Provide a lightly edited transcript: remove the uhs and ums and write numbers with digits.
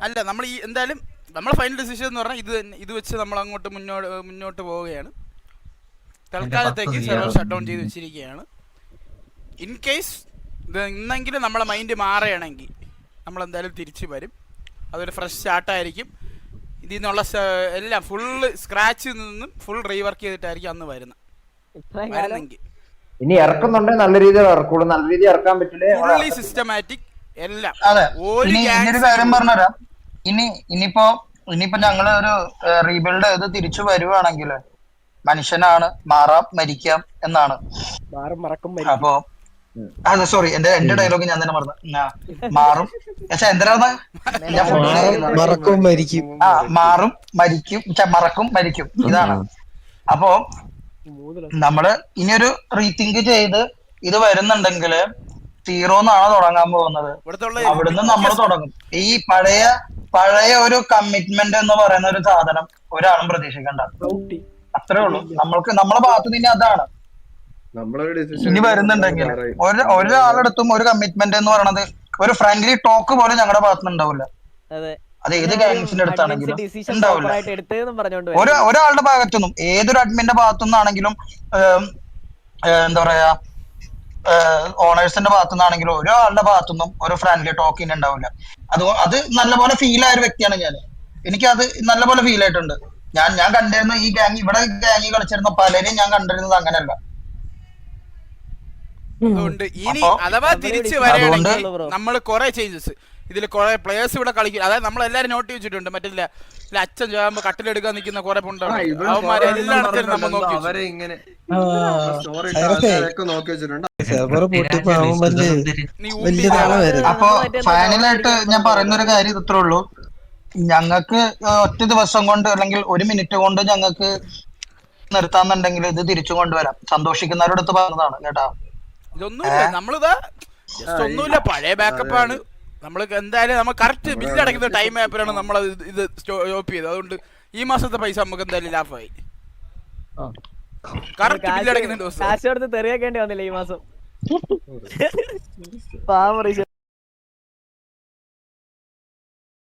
അല്ല നമ്മൾ ഈ എന്തായാലും നമ്മളെ ഫൈനൽ ഡിസിഷൻ എന്ന് പറഞ്ഞാൽ ഇത് വെച്ച് നമ്മൾ അങ്ങോട്ട് മുന്നോട്ട് പോവുകയാണ്. തൽക്കാലത്തേക്ക് സെർവർ ഷട്ട് ഡൗൺ ചെയ്ത് വെച്ചിരിക്കുകയാണ്. ഇൻ കേസ് ഇത് ഇന്നെങ്കിലും നമ്മളെ മൈൻഡ് മാറുകയാണെങ്കിൽ നമ്മളെന്തായാലും തിരിച്ചു വരും. അതൊരു ഫ്രഷ് സ്റ്റാർട്ടായിരിക്കും. ഇതിൽ നിന്നുള്ള എല്ലാം ഫുള്ള് സ്ക്രാച്ചിൽ നിന്നും ഫുൾ റീവർക്ക് ചെയ്തിട്ടായിരിക്കും അന്ന് വരുന്നെങ്കിൽ ഇനി ഇറക്കുന്നുണ്ടെങ്കിൽ നല്ല രീതിയിൽ ഇറക്കുള്ളൂ. നല്ല രീതിയിൽ ഇറക്കാൻ പറ്റില്ലേ ഫുള്ളി സിസ്റ്റമാറ്റിക് എല്ലാം. അതെ, ഇനിയൊരു കാര്യം പറഞ്ഞുതരാം. ഇനിയിപ്പോ ഞങ്ങള് ഒരു റീബിൽഡ് ചെയ്ത് തിരിച്ചു വരുവാണെങ്കിൽ മനുഷ്യനാണ്, മാറാം മരിക്കാം എന്നാണ്. അപ്പൊ അതെ, സോറി, എന്റെ ഡയലോഗ് ഞാൻ തന്നെ മറന്നു. മാറും എന്തിനാണ് മറക്കും മരിക്കും, മാറും മരിക്കും, മറക്കും മരിക്കും, ഇതാണ്. അപ്പോ നമ്മള് ഇനിയൊരു റീതിങ്ക് ചെയ്ത് ഇത് വരുന്നുണ്ടെങ്കിൽ 0 തുടങ്ങാൻ പോകുന്നത്. അവിടുന്ന് നമ്മൾ തുടങ്ങും. ഈ പഴയ ഒരു കമ്മിറ്റ്മെന്റ് എന്ന് പറയുന്ന ഒരു സാധനം ഒരാളും പ്രതീക്ഷിക്കണ്ട. അത്രേ ഉള്ളൂ. നമ്മളെ ഭാഗത്ത് നിന്ന് അതാണ്. ഇനി വരുന്നുണ്ടെങ്കിൽ ഒരാളെടുത്തും ഒരു കമ്മിറ്റ്മെന്റ് എന്ന് പറയുന്നത് ഒരു ഫ്രണ്ട്ലി ടോക്ക് പോലും ഞങ്ങളുടെ ഭാഗത്തുനിന്ന് ഉണ്ടാവില്ല. അത് ഏത് ഗാങ്സിന്റെ അടുത്താണെങ്കിലും ഉണ്ടാവില്ല. ഒരാളുടെ ഭാഗത്തുനിന്നും, ഏതൊരു അഡ്മിന്റെ ഭാഗത്തുനിന്നാണെങ്കിലും, എന്താ പറയാ, ഓണേഴ്സിന്റെ ഭാഗത്തുനിന്നാണെങ്കിലും ഒരാളുടെ ഭാഗത്തുനിന്നും ഒരു ഫ്രണ്ട്ലി ടോക്കിന് ഉണ്ടാവില്ല. അത് നല്ലപോലെ ഫീൽ ആയ ഒരു വ്യക്തിയാണ് ഞാൻ. എനിക്കത് നല്ലപോലെ ഫീൽ ആയിട്ടുണ്ട്. ഞാൻ കണ്ടിരുന്ന ഈ ഇവിടെ ഗാങ്ങി കളിച്ചിരുന്ന പലരെയും ഞാൻ കണ്ടിരുന്നത് അങ്ങനെയല്ല. അതുകൊണ്ട് ഇനി അഥവാ തിരിച്ചു വരികയാണെങ്കിൽ നമ്മൾ കുറെ ചേഞ്ചസ് ഇതിൽ കുറെ പ്ലേയേഴ്സ് ഇവിടെ കളിക്കും. അതായത് നമ്മളെല്ലാരും നോട്ട് വെച്ചിട്ടുണ്ട്. മറ്റില്ല അച്ഛൻ ചെയ്യുമ്പോ കട്ടിലെടുക്കാൻ നിൽക്കുന്ന കുറെ പൊണ്ടാണ്. അവന്മാരെല്ലായിടത്തും നമ്മൾ നോക്കി അപ്പൊ ഫൈനലായിട്ട് ഞാൻ പറയുന്നൊരു കാര്യം ഇത്രേ ഉള്ളൂ. ഞങ്ങൾക്ക് ഒറ്റ ദിവസം കൊണ്ട് അല്ലെങ്കിൽ 1 മിനിറ്റ് കൊണ്ട് ഞങ്ങൾക്ക് നിർത്താന്നുണ്ടെങ്കിൽ ഇത് തിരിച്ചു കൊണ്ടുവരാം. സന്തോഷിക്കുന്നവരുടെ അടുത്ത് പറഞ്ഞതാണ് കേട്ടാ. ഇതൊന്നുമില്ല, നമ്മളിതാ ജസ്റ്റ് ഒന്നുമില്ല, പഴയ ബാക്കപ്പ് ആണ്. നമ്മൾ എന്തായാലും നമ്മൾ കറക്റ്റ് ബില്ല് അടയ്ക്കുന്ന ടൈം ആയപ്പോഴാണ് നമ്മൾ ഇത് സ്റ്റോപ്പ് ചെയ്തത്. അതുകൊണ്ട് ഈ മാസത്തെ പൈസ നമുക്ക് എന്തായാലും ലാഭമായി. കറക്റ്റ് ബില്ല് അടയ്ക്കുന്ന ദിവസം തെറിയാക്കേണ്ടി വന്നില്ല ഈ മാസം.